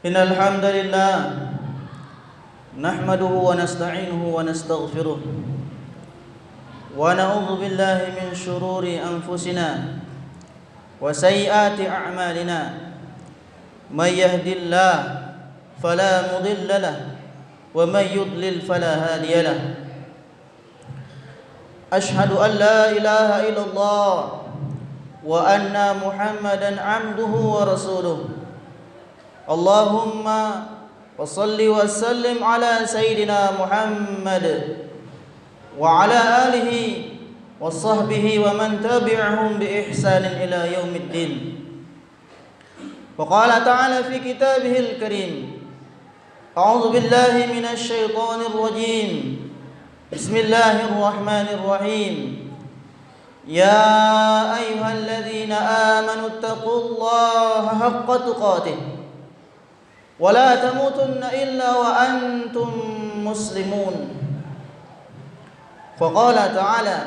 إن الحمد لله نحمده ونستعينه ونستغفره ونعوذ بالله من شرور أنفسنا وسيئات أعمالنا من يهد الله فلا مضل له ومن يضلل فلا هادي له أشهد أن لا إله إلا الله وأن محمدا عبده ورسوله اللهم وصل وسلم على سيدنا محمد وعلى آله وصحبه ومن تبعهم بإحسان إلى يوم الدين. وقال تعالى في كتابه الكريم: أعوذ بالله من الشيطان الرجيم بسم الله الرحمن الرحيم يا أيها الذين آمنوا اتقوا الله حق تقاته ولا تموتن إلا وأنتم مسلمون. فقال تعالى: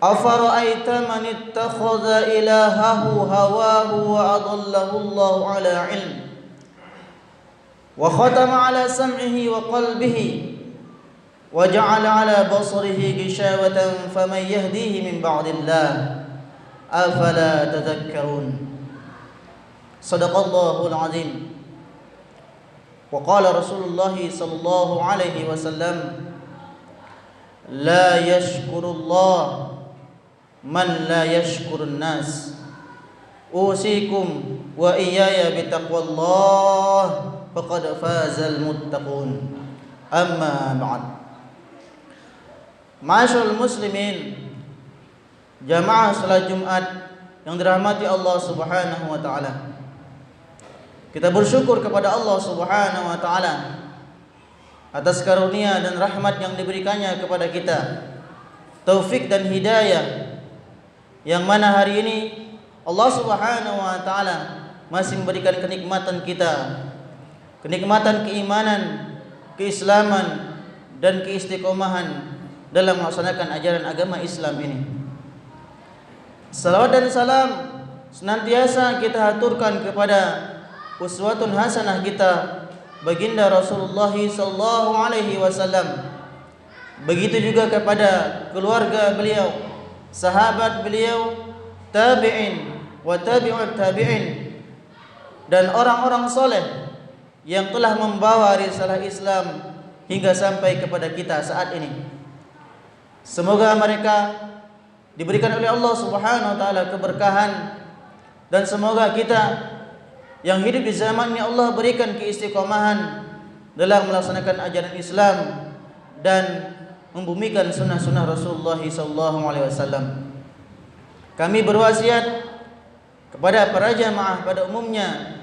أفرأيت من اتخذ إلهه هواه وأضله الله على علم وختم على سمعه وقلبه وجعل على بصره غشاوة فمن يهديه من بعد الله أفلا تذكرون. صدق الله العظيم. وقال رسول الله صلى الله عليه وسلم: لا يشكر الله من لا يشكر الناس أوصيكم وإياي بتقوى الله فقد فاز المتقون. أما بعد. Ma'asyiral muslimin, jamaah salat Jumat yang dirahmati Allah Subhanahu wa taala. Kita bersyukur kepada Allah Subhanahu wa taala atas karunia dan rahmat yang diberikannya kepada kita, taufik dan hidayah, yang mana hari ini Allah Subhanahu wa taala masih memberikan kenikmatan kita, kenikmatan keimanan, keislaman dan keistiqomahan dalam melaksanakan ajaran agama Islam ini. Salawat dan salam senantiasa kita haturkan kepada uswatun hasanah kita, baginda Rasulullah sallallahu alaihi wasallam. Begitu juga kepada keluarga beliau, sahabat beliau, tabi'in wa tabi'ut tabi'in, dan orang-orang soleh yang telah membawa risalah Islam hingga sampai kepada kita saat ini. Semoga mereka diberikan oleh Allah Subhanahu wa taala keberkahan, dan semoga kita yang hidup di zaman ini Allah berikan keistiqomahan dalam melaksanakan ajaran Islam dan membumikan sunnah-sunnah Rasulullah sallallahu alaihi wasallam. Kami berwasiat kepada para jamaah pada umumnya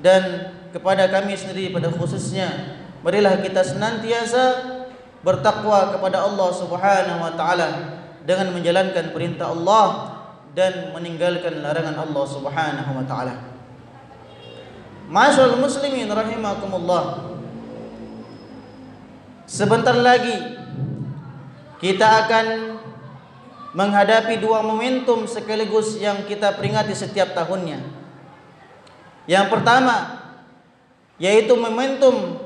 dan kepada kami sendiri pada khususnya, marilah kita senantiasa bertakwa kepada Allah Subhanahu wa taala dengan menjalankan perintah Allah dan meninggalkan larangan Allah Subhanahu wa taala. Ma'asyiral muslimin rahimakumullah. Sebentar lagi kita akan menghadapi dua momentum sekaligus yang kita peringati setiap tahunnya. Yang pertama yaitu momentum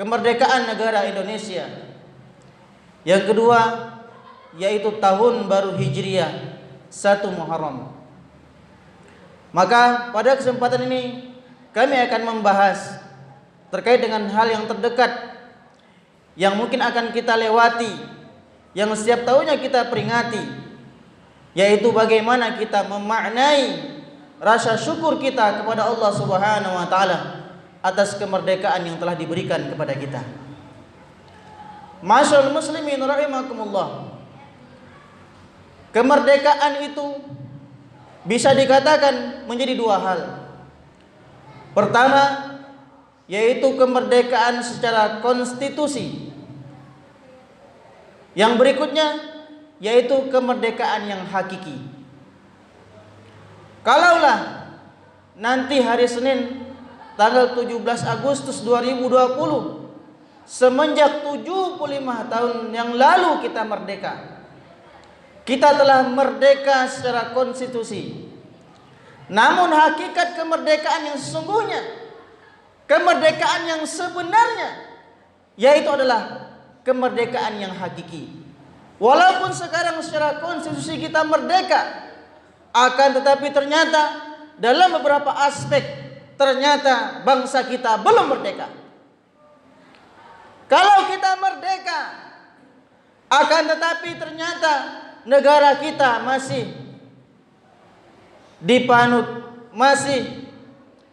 kemerdekaan negara Indonesia. Yang kedua yaitu tahun baru Hijriah 1 Muharram. Maka pada kesempatan ini kami akan membahas terkait dengan hal yang terdekat yang mungkin akan kita lewati, yang setiap tahunnya kita peringati, yaitu bagaimana kita memaknai rasa syukur kita kepada Allah Subhanahu wa taala atas kemerdekaan yang telah diberikan kepada kita. Ma'asyiral muslimin rahimakumullah. Kemerdekaan itu bisa dikatakan menjadi dua hal. Pertama yaitu kemerdekaan secara konstitusi. Yang berikutnya yaitu kemerdekaan yang hakiki. Kalaulah nanti hari Senin tanggal 17 Agustus 2020, semenjak 75 tahun yang lalu kita merdeka, kita telah merdeka secara konstitusi. Namun hakikat kemerdekaan yang sesungguhnya kemerdekaan yang sebenarnya, yaitu adalah kemerdekaan yang hakiki. Walaupun sekarang secara konstitusi kita merdeka, akan tetapi ternyata dalam beberapa aspek ternyata bangsa kita belum merdeka. Kalau kita merdeka, akan tetapi ternyata negara kita masih dipanut, masih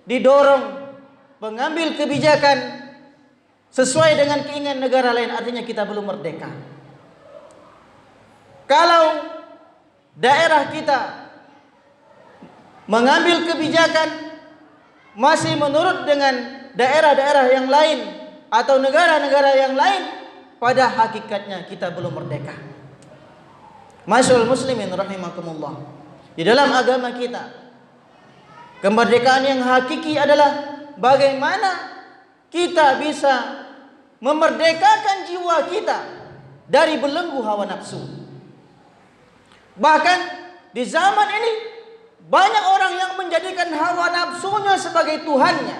didorong mengambil kebijakan sesuai dengan keinginan negara lain, artinya kita belum merdeka. Kalau daerah kita mengambil kebijakan masih menurut dengan daerah-daerah yang lain atau negara-negara yang lain, pada hakikatnya kita belum merdeka. Masyaallah muslimin rahimakumullah. Di dalam agama kita, kemerdekaan yang hakiki adalah bagaimana kita bisa memerdekakan jiwa kita dari belenggu hawa nafsu. Bahkan di zaman ini banyak orang yang menjadikan hawa nafsunya sebagai Tuhannya.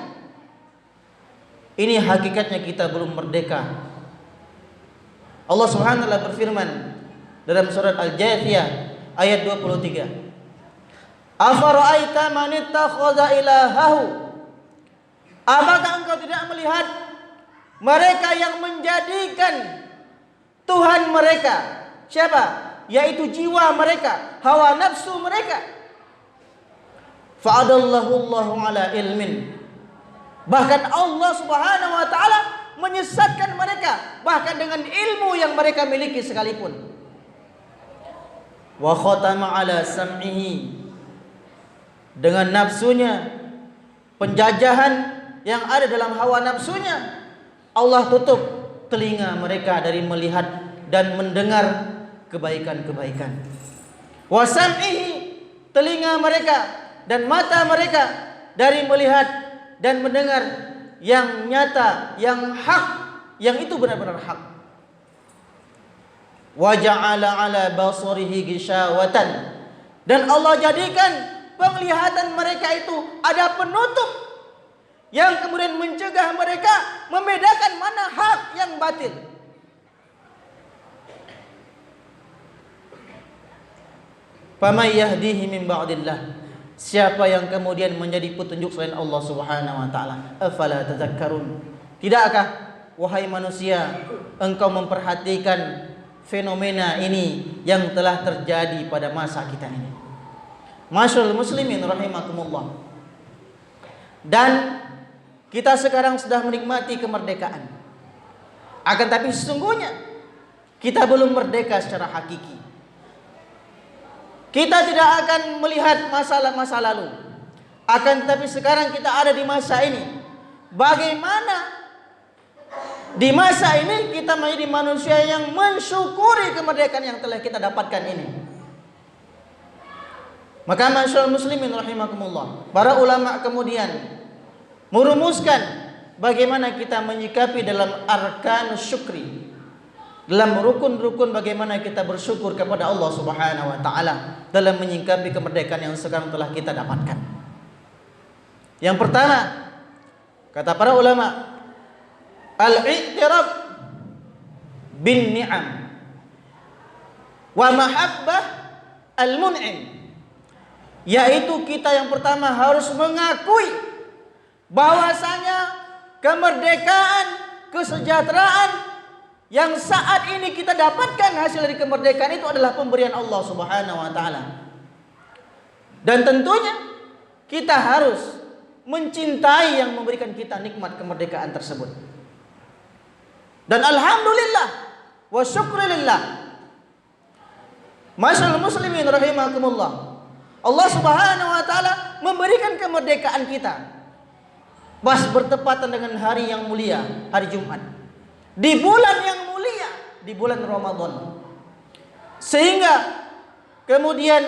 Ini hakikatnya kita belum merdeka. Allah Subhanahu wa taala berfirman dalam surat Al-Jathiyah ayat 23. Afara'aita man ittakhadha ilahahu? Apakah engkau tidak melihat mereka yang menjadikan Tuhan mereka siapa? Yaitu jiwa mereka, hawa nafsu mereka. Fa'adallahu Allahu ala ilmin. Bahkan Allah Subhanahu wa taala menyesatkan mereka bahkan dengan ilmu yang mereka miliki sekalipun. Wa khatama ala sam'ihi, dengan nafsunya, penjajahan yang ada dalam hawa nafsunya, Allah tutup telinga mereka dari melihat dan mendengar kebaikan-kebaikan. Wa sam'ihi, telinga mereka dan mata mereka dari melihat dan mendengar yang nyata, yang hak, yang itu benar-benar hak. Wa ja'ala 'ala basarihi ghishawatan, dan Allah jadikan penglihatan mereka itu ada penutup yang kemudian mencegah mereka membedakan mana hak yang batil. Faman yahdihi min ba'dillah, siapa yang kemudian menjadi petunjuk selain Allah Subhanahu wa taala? Afala tadhakkarun, tidakkah wahai manusia engkau memperhatikan fenomena ini yang telah terjadi pada masa kita ini? Masyaallah muslimin rahimakumullah. Dan kita sekarang sudah menikmati kemerdekaan. Akan tapi sesungguhnya kita belum merdeka secara hakiki. Kita tidak akan melihat masalah-masa lalu. Akan tetapi sekarang kita ada di masa ini. Bagaimana di masa ini kita menjadi manusia yang mensyukuri kemerdekaan yang telah kita dapatkan ini. Maka masyaallah muslimin rahimakumullah, para ulama kemudian merumuskan bagaimana kita menyikapi dalam arkan syukri, dalam rukun-rukun bagaimana kita bersyukur kepada Allah Subhanahu wa taala dalam menyikapi kemerdekaan yang sekarang telah kita dapatkan. Yang pertama, kata para ulama, al-i'tiraf bin ni'am wa mahabbah al-mun'im, yaitu kita yang pertama harus mengakui bahwasanya kemerdekaan, kesejahteraan yang saat ini kita dapatkan hasil dari kemerdekaan itu adalah pemberian Allah Subhanahu wa taala. Dan tentunya kita harus mencintai yang memberikan kita nikmat kemerdekaan tersebut. Dan alhamdulillah wa syukurillah, masyaallah muslimin rahimakumullah, Allah Subhanahu wa taala memberikan kemerdekaan kita pas bertepatan dengan hari yang mulia, hari Jumat, di bulan yang mulia, di bulan Ramadan. Sehingga kemudian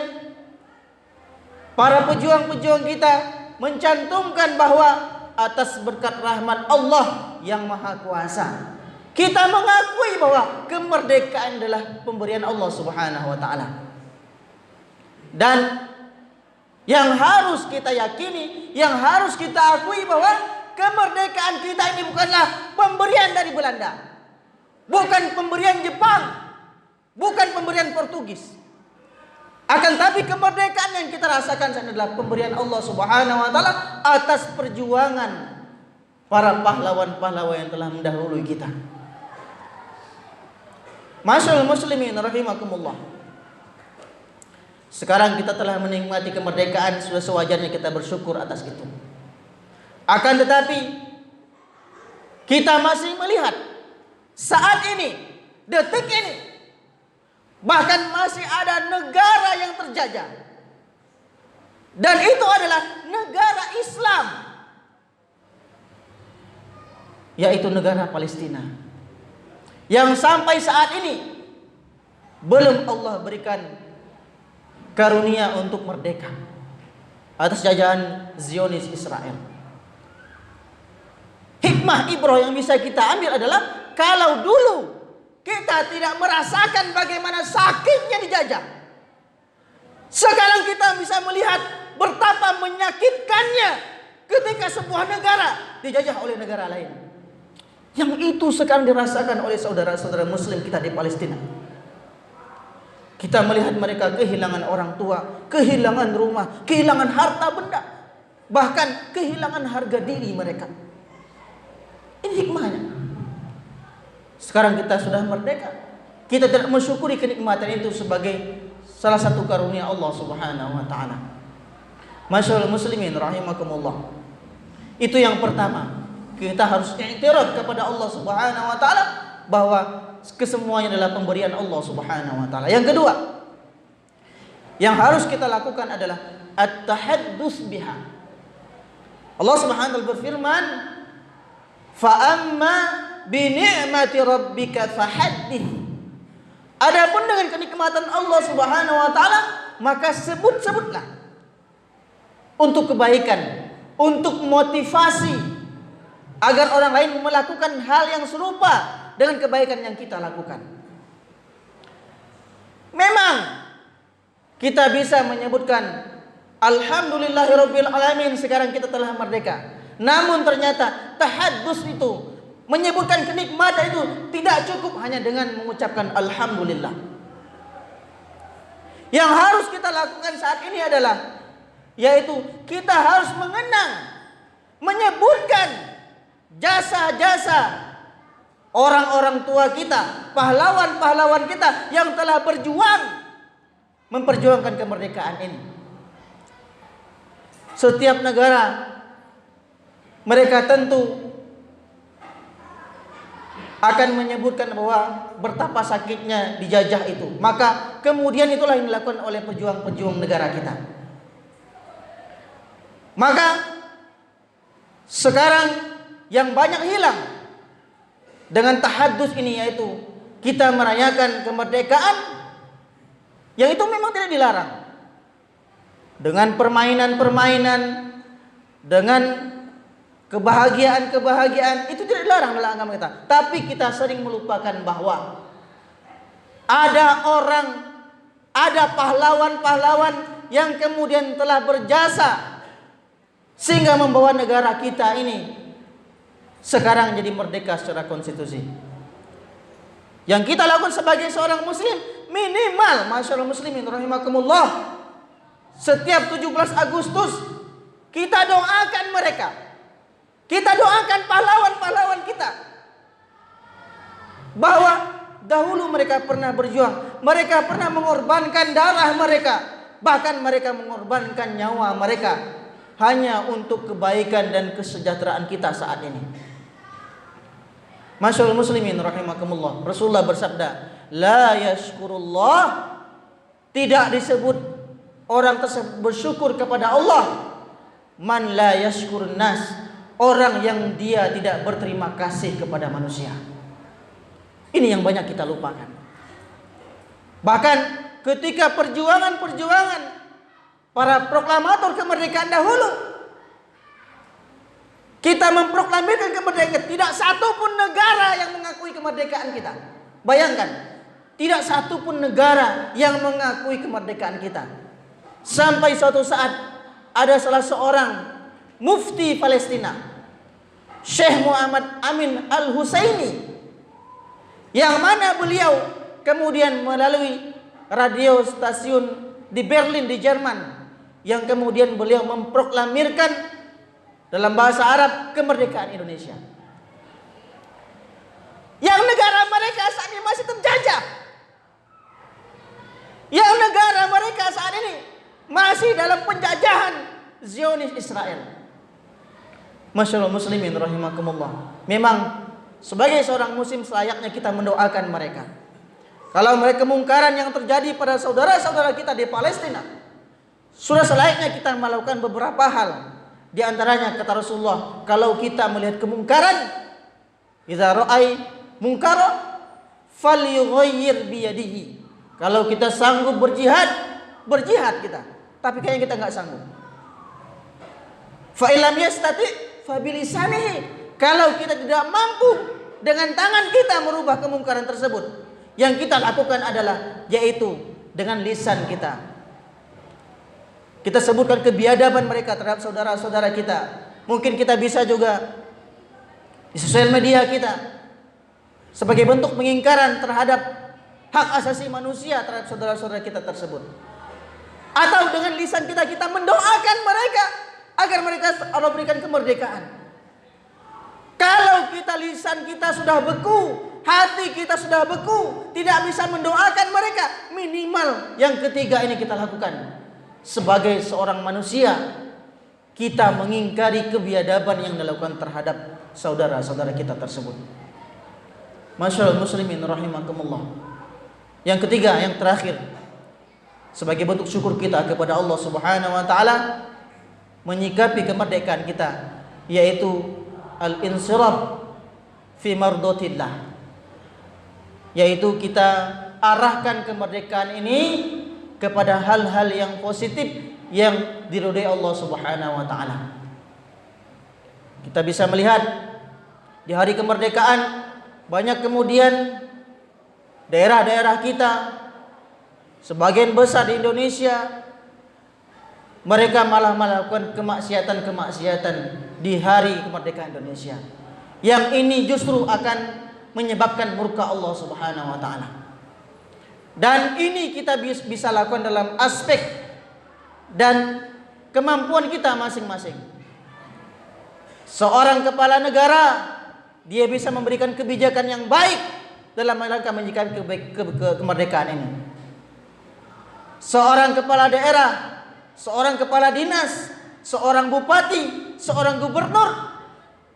para pejuang-pejuang kita mencantumkan bahwa atas berkat rahmat Allah yang Maha Kuasa, kita mengakui bahwa kemerdekaan adalah pemberian Allah Subhanahu wa taala. Dan yang harus kita yakini, yang harus kita akui bahwa kemerdekaan kita ini bukanlah pemberian dari Belanda, bukan pemberian Jepang, bukan pemberian Portugis. Akan tapi kemerdekaan yang kita rasakan adalah pemberian Allah Subhanahu wa taala atas perjuangan para pahlawan-pahlawan yang telah mendahului kita. Masyaallah muslimin rahimakumullah. Sekarang kita telah menikmati kemerdekaan, sudah sewajarnya kita bersyukur atas itu. Akan tetapi kita masih melihat saat ini, detik ini, bahkan masih ada negara yang terjajah. Dan itu adalah negara Islam, yaitu negara Palestina, yang sampai saat ini belum Allah berikan karunia untuk merdeka atas jajahan Zionis Israel. Hikmah ibrah yang bisa kita ambil adalah kalau dulu kita tidak merasakan bagaimana sakitnya dijajah, sekarang kita bisa melihat betapa menyakitkannya ketika sebuah negara dijajah oleh negara lain. Yang itu sekarang dirasakan oleh saudara-saudara muslim kita di Palestina. Kita melihat mereka kehilangan orang tua, kehilangan rumah, kehilangan harta benda, bahkan kehilangan harga diri mereka. Ini hikmahnya. Sekarang kita sudah merdeka, kita tidak mensyukuri kenikmatan itu sebagai salah satu karunia Allah Subhanahu wa taala. Masyaallah muslimin rahimakumullah. Itu yang pertama. Kita harus i'tiraf kepada Allah Subhanahu wa taala bahwa kesemuanya adalah pemberian Allah Subhanahu wa taala. Yang kedua, yang harus kita lakukan adalah at-tahaddus biha. Allah Subhanahu wa taala berfirman, "Fa amma bi ni'mati rabbika fahaddits." Adapun dengan kenikmatan Allah Subhanahu wa taala, maka sebut-sebutlah untuk kebaikan, untuk motivasi agar orang lain melakukan hal yang serupa dengan kebaikan yang kita lakukan. Memang kita bisa menyebutkan alhamdulillahirabbil alamin, sekarang kita telah merdeka. Namun ternyata tahaddus itu, menyebutkan kenikmatan itu tidak cukup hanya dengan mengucapkan alhamdulillah. Yang harus kita lakukan saat ini adalah yaitu kita harus mengenang, menyebutkan jasa-jasa orang-orang tua kita, pahlawan-pahlawan kita yang telah berjuang memperjuangkan kemerdekaan ini. Setiap negara mereka tentu akan menyebutkan bahwa betapa sakitnya dijajah itu. Maka kemudian itulah yang dilakukan oleh pejuang-pejuang negara kita. Maka sekarang yang banyak hilang dengan tahaddus ini, yaitu kita merayakan kemerdekaan yang itu memang tidak dilarang, dengan permainan-permainan, dengan kebahagiaan-kebahagiaan, itu tidak dilarang dalam agama kita. Tapi kita sering melupakan bahwa ada orang, ada pahlawan-pahlawan yang kemudian telah berjasa sehingga membawa negara kita ini sekarang jadi merdeka secara konstitusi. Yang kita lakukan sebagai seorang muslim, minimal, masyaallah muslimin rahimakumullah, setiap 17 Agustus kita doakan mereka. Kita doakan pahlawan-pahlawan kita, bahwa dahulu mereka pernah berjuang, mereka pernah mengorbankan darah mereka, bahkan mereka mengorbankan nyawa mereka hanya untuk kebaikan dan kesejahteraan kita saat ini. Masyaallah muslimin rahimakumullah, Rasulullah bersabda, la yashkurullah, tidak disebut orang tersebut bersyukur kepada Allah, man la yashkurun nas, orang yang dia tidak berterima kasih kepada manusia. Ini yang banyak kita lupakan. Bahkan ketika perjuangan-perjuangan para proklamator kemerdekaan dahulu, kita memproklamirkan kemerdekaan, tidak satu pun negara yang mengakui kemerdekaan kita. Bayangkan, tidak satu pun negara yang mengakui kemerdekaan kita. Sampai suatu saat ada salah seorang mufti Palestina Syekh Muhammad Amin Al-Husaini, yang mana beliau kemudian melalui radio stasiun di Berlin di Jerman, yang kemudian beliau memproklamirkan dalam bahasa Arab kemerdekaan Indonesia, yang negara mereka saat ini masih terjajah, yang negara mereka saat ini masih dalam penjajahan Zionis Israel. Masyaallah muslimin rahimakumullah. Memang sebagai seorang muslim selayaknya kita mendoakan mereka. Kalau mereka kemungkaran yang terjadi pada saudara-saudara kita di Palestina, sudah selayaknya kita melakukan beberapa hal. Di antaranya kata Rasulullah, kalau kita melihat kemungkaran, idza ra'ai munkara falyughayyir biyadihi. Kalau kita sanggup berjihad, berjihad kita. Tapi kayaknya kita nggak sanggup. Fa illam yastati fa bilisanihi. Kalau kita tidak mampu dengan tangan kita merubah kemungkaran tersebut, yang kita lakukan adalah yaitu dengan lisan kita. Kita sebutkan kebiadaban mereka terhadap saudara-saudara kita. Mungkin kita bisa juga di sosial media kita sebagai bentuk pengingkaran terhadap hak asasi manusia terhadap saudara-saudara kita tersebut. Atau dengan lisan kita, kita mendoakan mereka agar mereka Allah berikan kemerdekaan. Kalau kita lisan kita sudah beku, hati kita sudah beku, tidak bisa mendoakan mereka, minimal yang ketiga ini kita lakukan. Sebagai seorang manusia, kita mengingkari kebiadaban yang dilakukan terhadap saudara-saudara kita tersebut. Masyaallah muslimin rahimakumullah. Yang ketiga, yang terakhir, sebagai bentuk syukur kita kepada Allah Subhanahu wa taala menyikapi kemerdekaan kita, yaitu al-insiraf fi mardatillah, yaitu kita arahkan kemerdekaan ini kepada hal-hal yang positif yang diridhai Allah Subhanahu wa taala. Kita bisa melihat di hari kemerdekaan banyak kemudian daerah-daerah kita, sebagian besar di Indonesia, mereka malah melakukan kemaksiatan-kemaksiatan di hari kemerdekaan Indonesia. Yang ini justru akan menyebabkan murka Allah Subhanahu wa taala. Dan ini kita bisa lakukan dalam aspek dan kemampuan kita masing-masing. Seorang kepala negara, dia bisa memberikan kebijakan yang baik dalam rangka menyikapi kemerdekaan ini. Seorang kepala daerah, seorang kepala dinas, seorang bupati, seorang gubernur,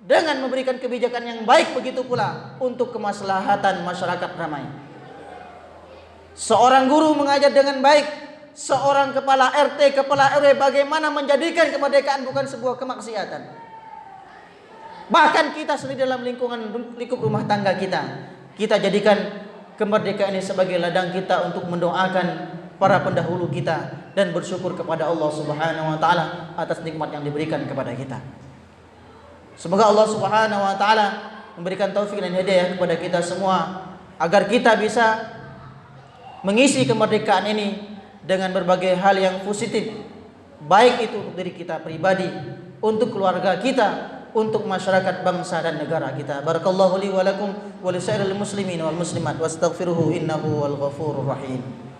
dengan memberikan kebijakan yang baik begitu pula untuk kemaslahatan masyarakat ramai. Seorang guru mengajar dengan baik, seorang kepala RT, kepala RW bagaimana menjadikan kemerdekaan bukan sebuah kemaksiatan. Bahkan kita sendiri dalam lingkup rumah tangga kita jadikan kemerdekaan ini sebagai ladang kita untuk mendoakan para pendahulu kita dan bersyukur kepada Allah Subhanahu wa taala atas nikmat yang diberikan kepada kita. Semoga Allah Subhanahu wa taala memberikan taufik dan hidayah kepada kita semua agar kita bisa mengisi kemerdekaan ini dengan berbagai hal yang positif, baik itu untuk diri kita pribadi, untuk keluarga kita, untuk masyarakat bangsa dan negara kita. Barakallahu li wa lakum wa lisairil muslimin wal muslimat wastaghfiruhu innahu wal ghafurur rahim.